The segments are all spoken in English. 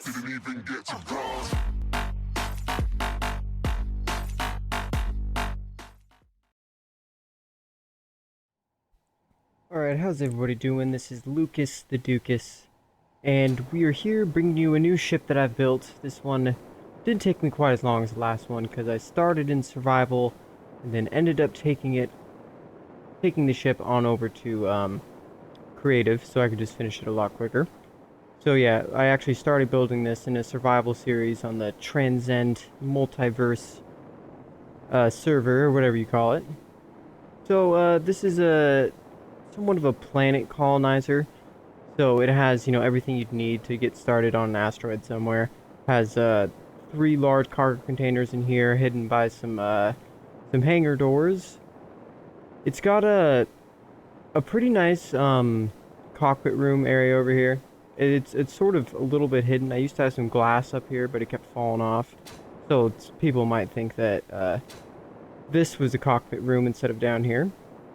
Didn't even get to bronze. Alright, how's everybody doing? This is Lucas the Dukas, and we are here bringing you a new ship that I've built. This one didn't take me quite as long as the last one, because I started in survival, and then ended up taking the ship on over to, creative, so I could just finish it a lot quicker. So yeah, I actually started building this in a survival series on the Transcend Multiverse, server, or whatever you call it. So, this is somewhat of a planet colonizer. So it has, everything you'd need to get started on an asteroid somewhere. Has 3 large cargo containers in here, hidden by some hangar doors. It's got a pretty nice cockpit room area over here. It's sort of a little bit hidden. I used to have some glass up here, but it kept falling off. So people might think that this was a cockpit room instead of down here.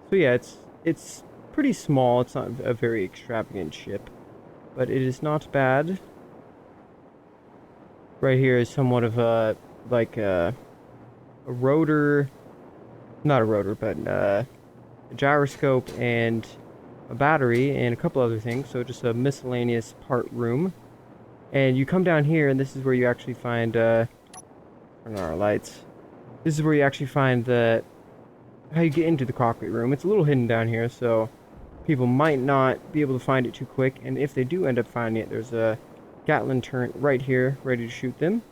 So yeah, it's pretty small. It's not a very extravagant ship, but it is not bad. Right here is somewhat of a rotor, not a rotor, but a gyroscope and a battery and a couple other things. So just a miscellaneous part room. And you come down here, and this is where you actually find turn on our lights. This is where you actually find how you get into the cockpit room. It's a little hidden down here, so people might not be able to find it too quick, and if they do end up finding it, there's a Gatling turret right here, ready to shoot them.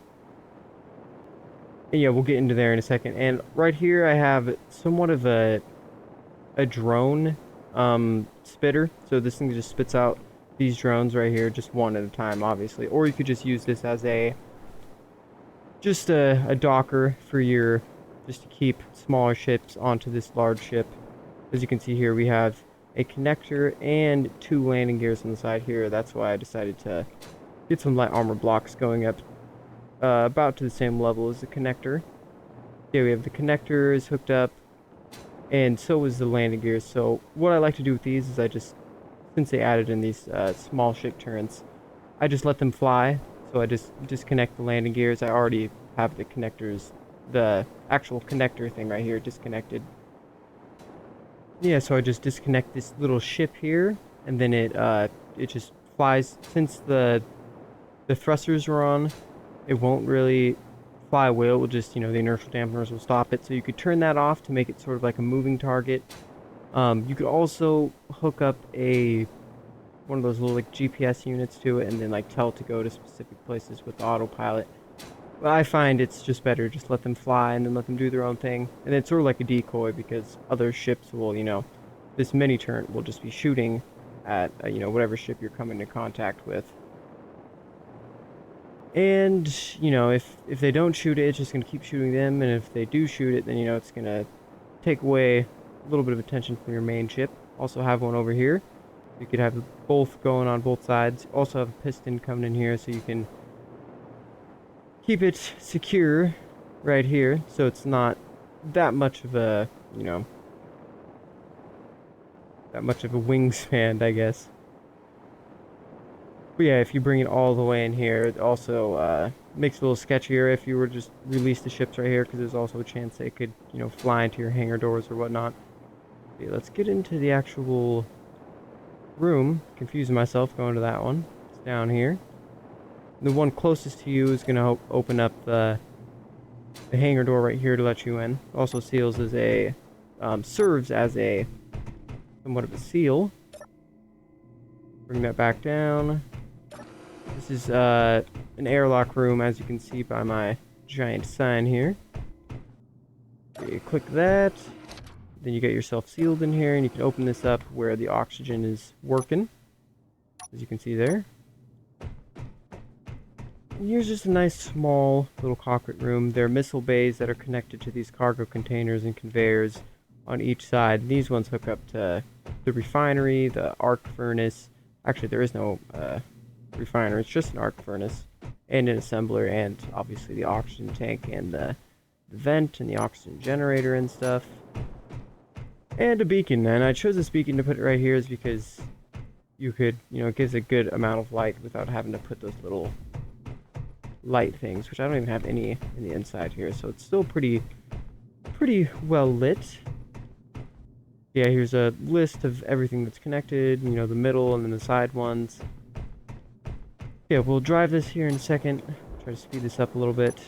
And yeah, we'll get into there in a second. And right here I have somewhat of a drone spitter, so this thing just spits out these drones right here, just one at a time, obviously. Or you could just use this as a docker for your, just to keep smaller ships onto this large ship. As you can see here, we have a connector and 2 landing gears on the side here. That's why I decided to get some light armor blocks going up about to the same level as the connector. Yeah, we have the connector is hooked up, and so is the landing gears. So what I like to do with these is since they added in these small ship turrets, I just let them fly. So I just disconnect the landing gears. I already have the connectors, the actual connector thing right here disconnected. Yeah, so I just disconnect this little ship here, and then it just flies. Since the thrusters are on, it won't really fly well. It will just, the inertial dampeners will stop it. So you could turn that off to make it sort of like a moving target. You could also hook up one of those little like GPS units to it, and then like tell it to go to specific places with autopilot. But I find it's just better just let them fly and then let them do their own thing. And it's sort of like a decoy, because other ships will, this mini turret will just be shooting at, whatever ship you're coming into contact with. And, if they don't shoot it, it's just going to keep shooting them. And if they do shoot it, then, it's going to take away a little bit of attention from your main ship. Also have one over here. You could have both going on both sides. Also have a piston coming in here, so you can keep it secure right here, so it's not that much of a, that much of a wingspan, I guess. But yeah, if you bring it all the way in here, it also makes it a little sketchier if you were to just release the ships right here, because there's also a chance they could, fly into your hangar doors or whatnot. Okay, let's get into the actual room. Confusing myself going to that one. It's down here. The one closest to you is going to open up the hangar door right here to let you in. Also serves as a somewhat of a seal. Bring that back down. This is an airlock room, as you can see by my giant sign here. You click that, then you get yourself sealed in here, and you can open this up where the oxygen is working, as you can see there. And here's just a nice small little cockpit room. There are missile bays that are connected to these cargo containers and conveyors on each side. And these ones hook up to the refinery, the Ark Furnace. Actually, there is no refinery, it's just an Ark Furnace, and an assembler, and obviously the oxygen tank, and the vent, and the oxygen generator and stuff. And a beacon. And I chose this beacon to put it right here is because you could, it gives a good amount of light without having to put those little light things, which I don't even have any in the inside here, so it's still pretty well lit. Yeah, here's a list of everything that's connected, you know, the middle and then the side ones. Yeah, we'll drive this here in a second. Try to speed this up a little bit.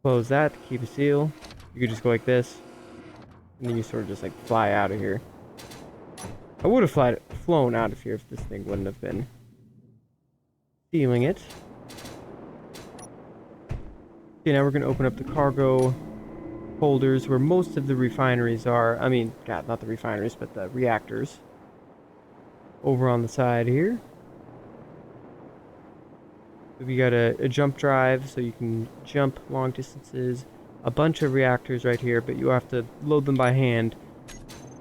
Close that to keep a seal. You could just go like this, and then you sort of just like fly out of here. I would have flown out of here if this thing wouldn't have been sealing it. Okay, now we're going to open up the cargo holders where most of the refineries are. I mean, God, not the refineries, but the reactors. Over on the side here. We got a jump drive, so you can jump long distances. A bunch of reactors right here, but you have to load them by hand.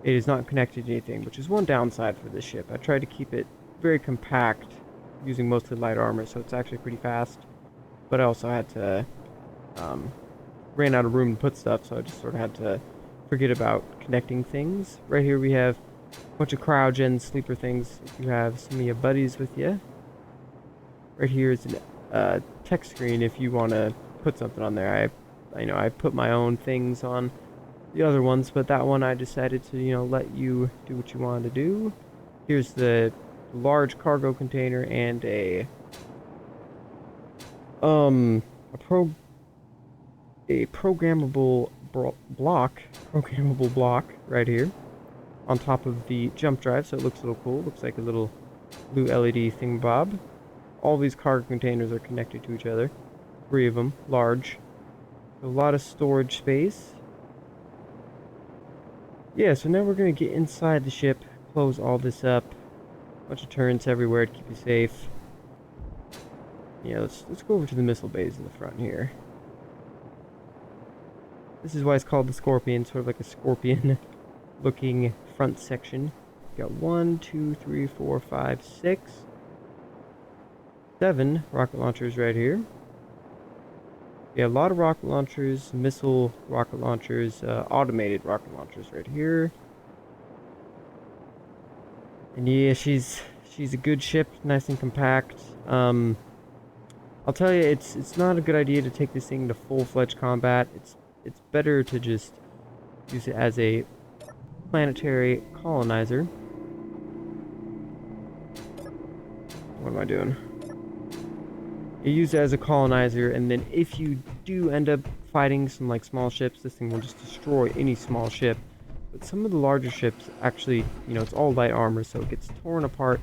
It is not connected to anything, which is one downside for this ship. I tried to keep it very compact, using mostly light armor, so it's actually pretty fast. But I also had to... ran out of room to put stuff, so I just sort of had to forget about connecting things. Right here we have a bunch of cryogen sleeper things if you have some of your buddies with you. Right here is a text screen if you want to put something on there. I put my own things on the other ones, but that one I decided to, you know, let you do what you wanted to do. Here's the large cargo container and a programmable block right here on top of the jump drive, so it looks a little cool. Looks like a little blue LED thingbob. All these cargo containers are connected to each other. 3 of them, large. A lot of storage space. Yeah, so now we're going to get inside the ship, close all this up. Bunch of turrets everywhere to keep you safe. Yeah, let's go over to the missile bays in the front here. This is why it's called the Scoprion, sort of like a scorpion looking front section. Got 1, 2, 3, 4, 5, 6, 7 rocket launchers right here. Yeah, a lot of rocket launchers, missile rocket launchers, automated rocket launchers right here. And yeah, she's a good ship, nice and compact. I'll tell you, it's not a good idea to take this thing to full-fledged combat. It's better to just use it as a planetary colonizer. What am I doing? You use it as a colonizer, and then if you do end up fighting some like small ships, this thing will just destroy any small ship. But some of the larger ships actually, you know, it's all light armor, so it gets torn apart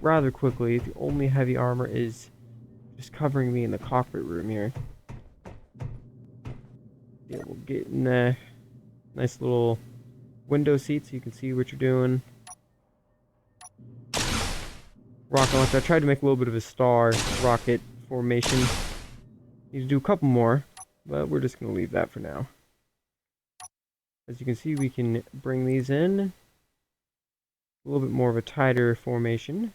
rather quickly. The only heavy armor is just covering me in the cockpit room here. Yeah, we'll get in a nice little window seat so you can see what you're doing. Rocket launcher. I tried to make a little bit of a star rocket formation. Need to do a couple more, but we're just going to leave that for now. As you can see, we can bring these in. A little bit more of a tighter formation.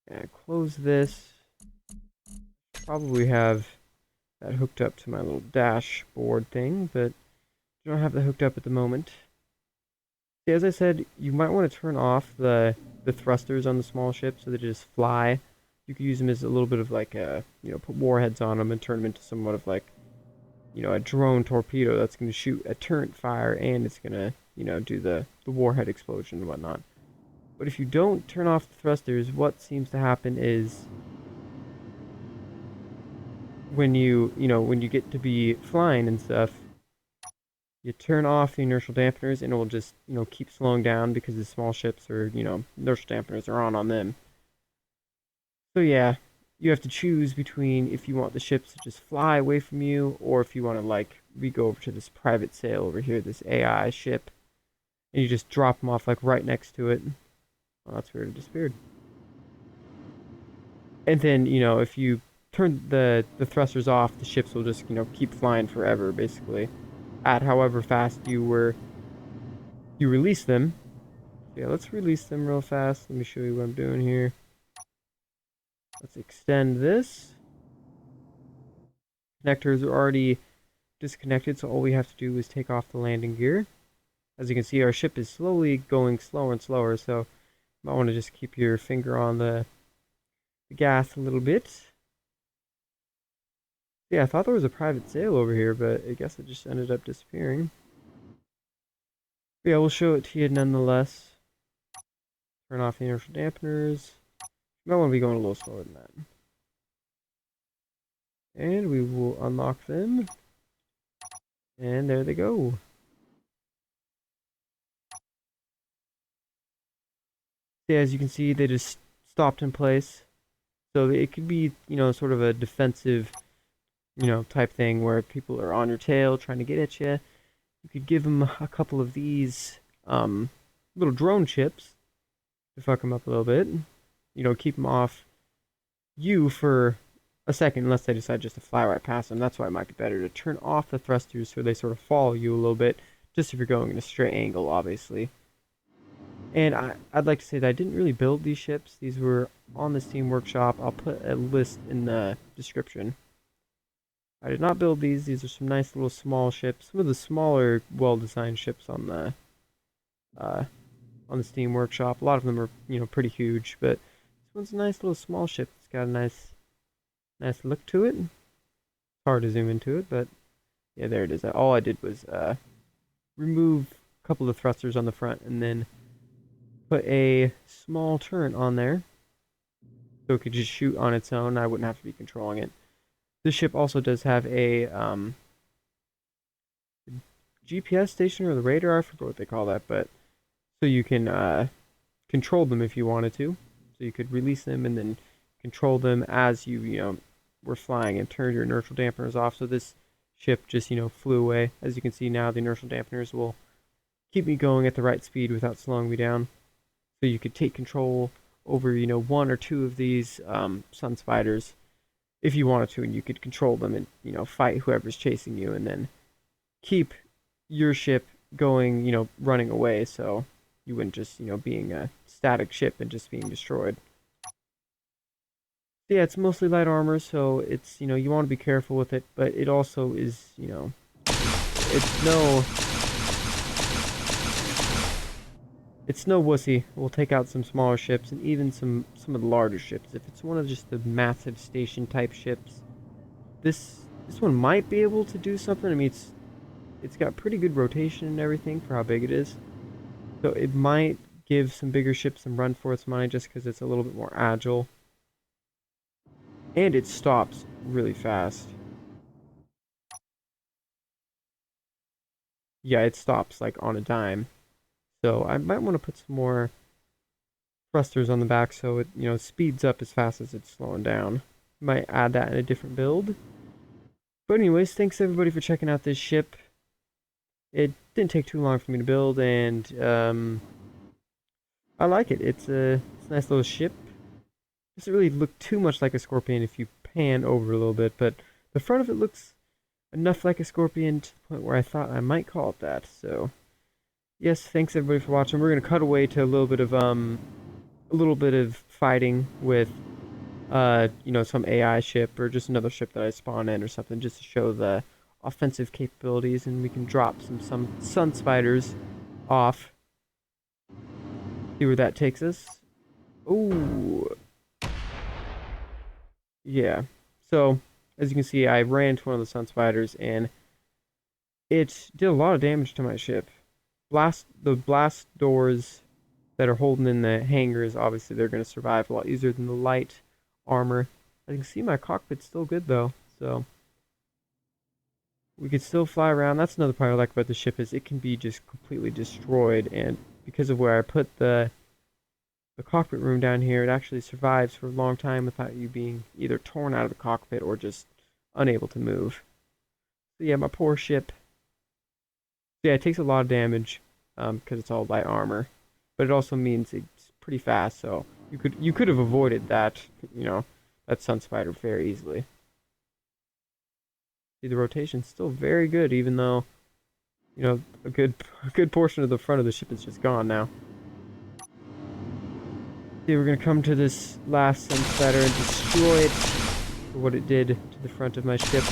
And close this. Probably have that hooked up to my little dashboard thing, but I don't have that hooked up at the moment. See, as I said, you might want to turn off the thrusters on the small ship so they just fly. You could use them as a little bit of like a, you know, put warheads on them and turn them into somewhat of like, you know, a drone torpedo that's going to shoot a turret fire and it's going to, you know, do the warhead explosion and whatnot. But if you don't turn off the thrusters, what seems to happen is when you get to be flying and stuff, you turn off the inertial dampeners and it will just, you know, keep slowing down because the small ships are, you know, inertial dampeners are on them. So yeah, you have to choose between if you want the ships to just fly away from you or if you want to, like, we go over to this private sail over here, this AI ship, and you just drop them off, like, right next to it. Oh, that's weird, it disappeared. And then, you know, if you turn the thrusters off, the ships will just, you know, keep flying forever, basically. At however fast you release them. Yeah, let's release them real fast. Let me show you what I'm doing here. Let's extend this. Connectors are already disconnected, so all we have to do is take off the landing gear. As you can see, our ship is slowly going slower and slower, so Might want to just keep your finger on the gas a little bit. Yeah, I thought there was a private sail over here, but I guess it just ended up disappearing. But yeah, we'll show it to you nonetheless. Turn off the inertial dampeners. You might want to be going a little slower than that. And we will unlock them. And there they go. Yeah, as you can see, they just stopped in place. So it could be, you know, sort of a defensive, you know, type thing where people are on your tail trying to get at you. You could give them a couple of these little drone chips to fuck them up a little bit. You know, keep them off you for a second unless they decide just to fly right past them. That's why it might be better to turn off the thrusters so they sort of follow you a little bit, just if you're going in a straight angle, obviously. And I'd like to say that I didn't really build these ships. These were on the Steam Workshop. I'll put a list in the description. I did not build these. These are some nice little small ships. Some of the smaller, well-designed ships on the Steam Workshop. A lot of them are, you know, pretty huge, but this one's a nice little small ship. It's got a nice look to it. It's hard to zoom into it, but yeah, there it is. All I did was remove a couple of thrusters on the front and then put a small turret on there so it could just shoot on its own. I wouldn't have to be controlling it. This ship also does have a GPS station or the radar. I forget what they call that, but so you can control them if you wanted to. So you could release them and then control them as you were flying and turned your inertial dampeners off. So this ship just, flew away. As you can see now, the inertial dampeners will keep me going at the right speed without slowing me down. So you could take control over, one or two of these sun spiders if you wanted to, and you could control them and, fight whoever's chasing you and then keep your ship going, running away, so you wouldn't just, being a static ship and just being destroyed. Yeah, it's mostly light armor, so it's, you want to be careful with it, but it also is, it's no wussy. We'll take out some smaller ships and even some of the larger ships. If it's one of just the massive station type ships, this one might be able to do something. I mean, it's got pretty good rotation and everything for how big it is. So it might give some bigger ships some run for its money just because it's a little bit more agile. And it stops really fast. Yeah, it stops like on a dime. So I might want to put some more thrusters on the back so it, speeds up as fast as it's slowing down. Might add that in a different build. But anyways, thanks everybody for checking out this ship. It didn't take too long for me to build, and I like it. It's a nice little ship. Doesn't really look too much like a Scoprion if you pan over a little bit, but the front of it looks enough like a Scoprion to the point where I thought I might call it that. So yes, thanks everybody for watching. We're gonna cut away to a little bit of fighting with some AI ship or just another ship that I spawn in or something, just to show the offensive capabilities, and we can drop some sun spiders off. See where that takes us. Ooh. Yeah. So as you can see, I ran into one of the sun spiders and it did a lot of damage to my ship. The blast doors that are holding in the hangars, obviously they're going to survive a lot easier than the light armor. I can see my cockpit's still good though, so we could still fly around. That's another part I like about the ship, is it can be just completely destroyed, and because of where I put the cockpit room down here, it actually survives for a long time without you being either torn out of the cockpit or just unable to move. So yeah, my poor ship. Yeah, it takes a lot of damage because it's all light armor, but it also means it's pretty fast, so you could have avoided that, that sun spider very easily. See, the rotation's still very good, even though, a good portion of the front of the ship is just gone now. See, we're gonna come to this last sun spider and destroy it for what it did to the front of my ship.